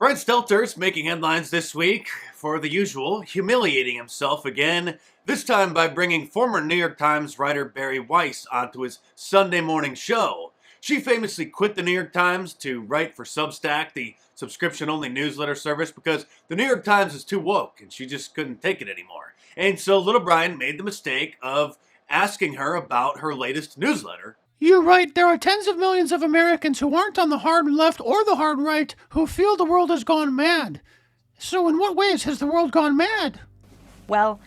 Brian Stelter's making headlines this week for the usual, humiliating himself again, this time by bringing former New York Times writer Bari Weiss onto his Sunday morning show. She famously quit the New York Times to write for Substack, the subscription-only newsletter service, because the New York Times is too woke and she just couldn't take it anymore. And so little Brian made the mistake of asking her about her latest newsletter. You're right. There are tens of millions of Americans who aren't on the hard left or the hard right who feel the world has gone mad. So in what ways has the world gone mad? Well,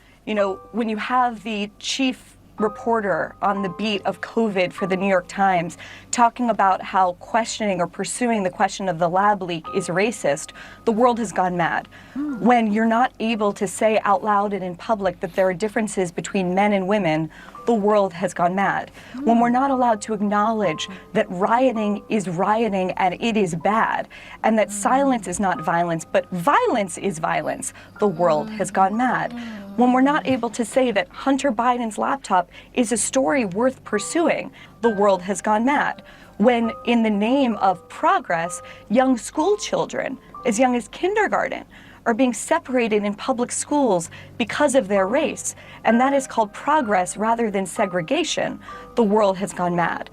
when you have the chief reporter on the beat of COVID for the New York Times talking about how questioning or pursuing the question of the lab leak is racist, the world has gone mad. When you're not able to say out loud and in public that there are differences between men and women, the world has gone mad. When we're not allowed to acknowledge that rioting is rioting and it is bad, and that silence is not violence, but violence is violence, the world has gone mad. When we're not able to say that Hunter Biden's laptop is a story worth pursuing, the world has gone mad. When, in the name of progress, young school children, as young as kindergarten, are being separated in public schools because of their race, and that is called progress rather than segregation, the world has gone mad.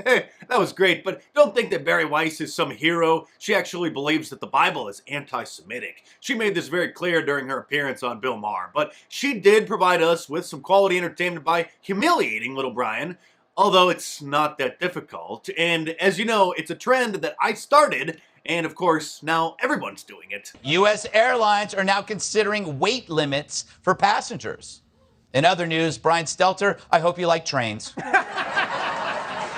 That was great, but don't think that Bari Weiss is some hero. She actually believes that the Bible is anti-Semitic. She made this very clear during her appearance on Bill Maher, but she did provide us with some quality entertainment by humiliating little Brian, although it's not that difficult. And as you know, it's a trend that I started, and of course, now everyone's doing it. U.S. airlines are now considering weight limits for passengers. In other news, Brian Stelter, I hope you like trains.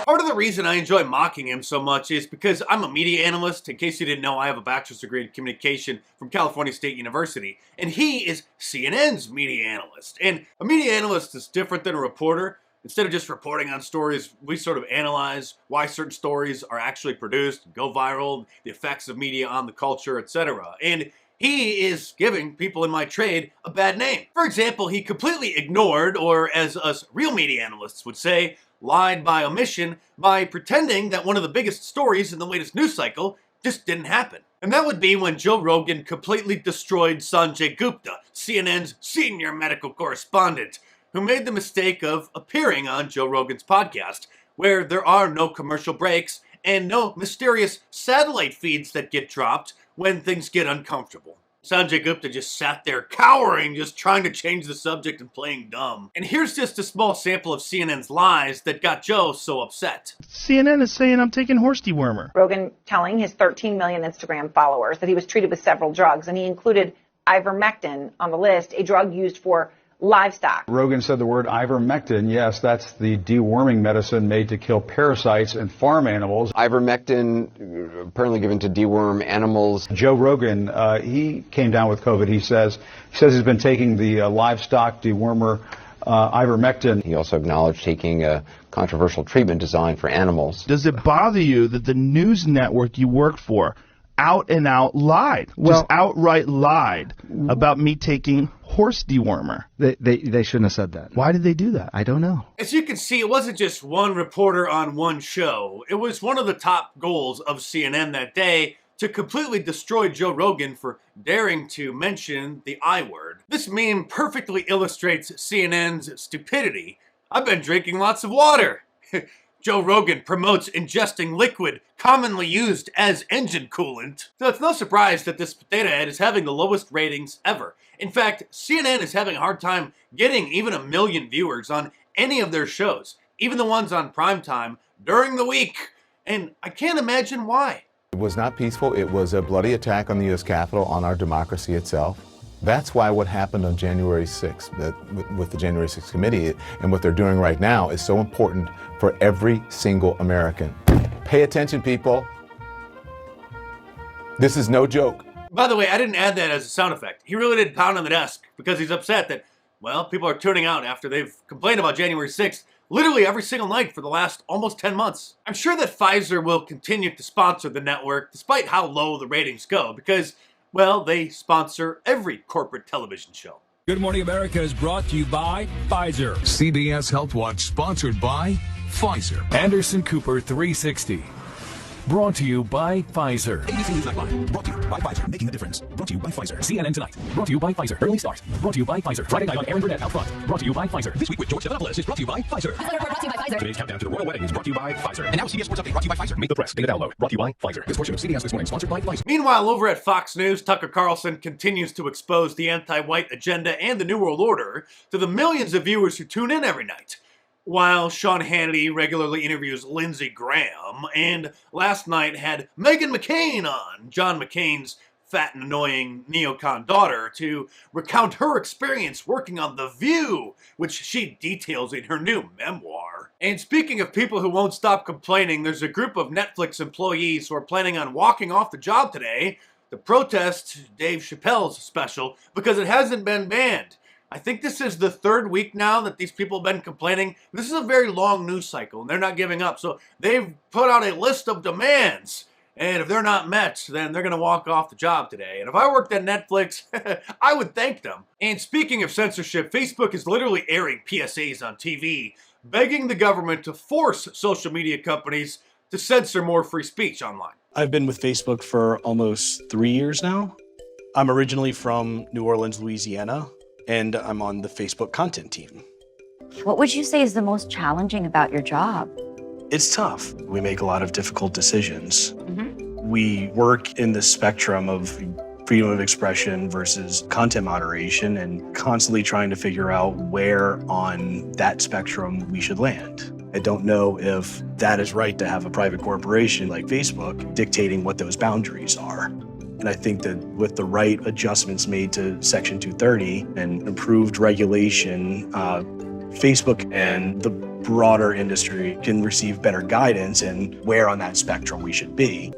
Part of the reason I enjoy mocking him so much is because I'm a media analyst. In case you didn't know, I have a bachelor's degree in communication from California State University, and he is CNN's media analyst. And a media analyst is different than a reporter. Instead of just reporting on stories, we sort of analyze why certain stories are actually produced, go viral, the effects of media on the culture, etc. And he is giving people in my trade a bad name. For example, he completely ignored, or as us real media analysts would say, lied by omission by pretending that one of the biggest stories in the latest news cycle just didn't happen. And that would be when Joe Rogan completely destroyed Sanjay Gupta, CNN's senior medical correspondent, who made the mistake of appearing on Joe Rogan's podcast, where there are no commercial breaks and no mysterious satellite feeds that get dropped when things get uncomfortable. Sanjay Gupta just sat there cowering, just trying to change the subject and playing dumb. And here's just a small sample of CNN's lies that got Joe so upset. CNN is saying I'm taking horse dewormer. Rogan telling his 13 million Instagram followers that he was treated with several drugs, and he included ivermectin on the list, a drug used for livestock. Rogan said the word ivermectin. Yes, that's the deworming medicine made to kill parasites in farm animals. Ivermectin apparently given to deworm animals. Joe Rogan, he came down with COVID. He says he's been taking the livestock dewormer ivermectin. He also acknowledged taking a controversial treatment designed for animals. Does it bother you that the news network you work for out and out lied, just outright lied about me taking horse dewormer? They shouldn't have said that. Why did they do that? I don't know. As you can see, it wasn't just one reporter on one show. It was one of the top goals of CNN that day to completely destroy Joe Rogan for daring to mention the I word. This meme perfectly illustrates CNN's stupidity. I've been drinking lots of water. Joe Rogan promotes ingesting liquid commonly used as engine coolant. So it's no surprise that this potato head is having the lowest ratings ever. In fact, CNN is having a hard time getting even 1 million viewers on any of their shows, even the ones on primetime during the week. And I can't imagine why. It was not peaceful. It was a bloody attack on the U.S. Capitol, on our democracy itself. That's why what happened on January 6th, with the January 6th committee, and what they're doing right now is so important for every single American. Pay attention, people. This is no joke. By the way, I didn't add that as a sound effect. He really did pound on the desk because he's upset that, well, people are tuning out after they've complained about January 6th literally every single night for the last almost 10 months. I'm sure that Pfizer will continue to sponsor the network despite how low the ratings go because, well, they sponsor every corporate television show. Good Morning America is brought to you by Pfizer. CBS Health Watch sponsored by Pfizer. Anderson Cooper 360. Brought to you by Pfizer. ABC News Nightline. Brought to you by Pfizer. Making a difference. Brought to you by Pfizer. CNN Tonight. Brought to you by Pfizer. Early Start. Brought to you by Pfizer. Friday Night on Aaron Burnett Out Front. Brought to you by Pfizer. This week with George Stephanopoulos is brought to you by Pfizer. Brought to you by Pfizer. Today's countdown to the royal wedding is brought to you by Pfizer. And now CBS Sports Update brought to you by Pfizer. Make the press. Data download. Brought to you by Pfizer. This portion of CBS This Morning sponsored by Pfizer. Meanwhile, over at Fox News, Tucker Carlson continues to expose the anti-white agenda and the New World Order to the millions of viewers who tune in every night. While Sean Hannity regularly interviews Lindsey Graham, and last night had Meghan McCain on, John McCain's fat and annoying neocon daughter, to recount her experience working on The View, which she details in her new memoir. And speaking of people who won't stop complaining, there's a group of Netflix employees who are planning on walking off the job today to protest Dave Chappelle's special because it hasn't been banned. I think this is the third week now that these people have been complaining. This is a very long news cycle, and they're not giving up. So they've put out a list of demands, and if they're not met, then they're going to walk off the job today. And if I worked at Netflix, I would thank them. And speaking of censorship, Facebook is literally airing PSAs on TV, begging the government to force social media companies to censor more free speech online. I've been with Facebook for almost 3 years now. I'm originally from New Orleans, Louisiana, and I'm on the Facebook content team. What would you say is the most challenging about your job? It's tough. We make a lot of difficult decisions. We work in the spectrum of freedom of expression versus content moderation and constantly trying to figure out where on that spectrum we should land. I don't know if that is right to have a private corporation like Facebook dictating what those boundaries are. And I think that with the right adjustments made to Section 230 and improved regulation, Facebook and the broader industry can receive better guidance in where on that spectrum we should be.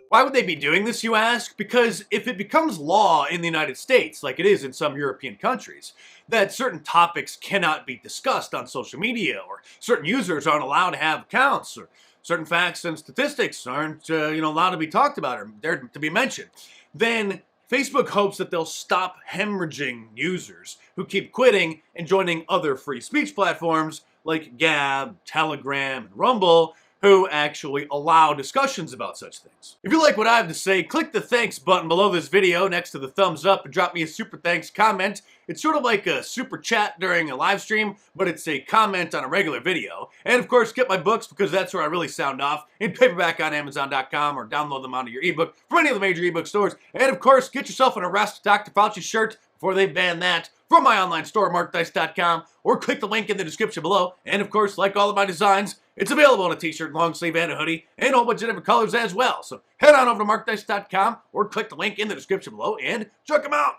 Why would they be doing this, you ask? Because if it becomes law in the United States, like it is in some European countries, that certain topics cannot be discussed on social media, or certain users aren't allowed to have accounts, or certain facts and statistics aren't allowed to be talked about or they're to be mentioned, then Facebook hopes that they'll stop hemorrhaging users who keep quitting and joining other free speech platforms like Gab, Telegram, and Rumble, who actually allow discussions about such things. If you like what I have to say, click the thanks button below this video next to the thumbs up and drop me a super thanks comment. It's sort of like a super chat during a live stream, but it's a comment on a regular video. And of course, get my books because that's where I really sound off, in paperback on Amazon.com, or download them onto your ebook from any of the major ebook stores. And of course, get yourself an Arrest Dr. Fauci shirt before they ban that from my online store, markdice.com, or click the link in the description below. And of course, like all of my designs, it's available in a t-shirt, long sleeve, and a hoodie, and a whole bunch of different colors as well. So head on over to markdice.com or click the link in the description below and check them out.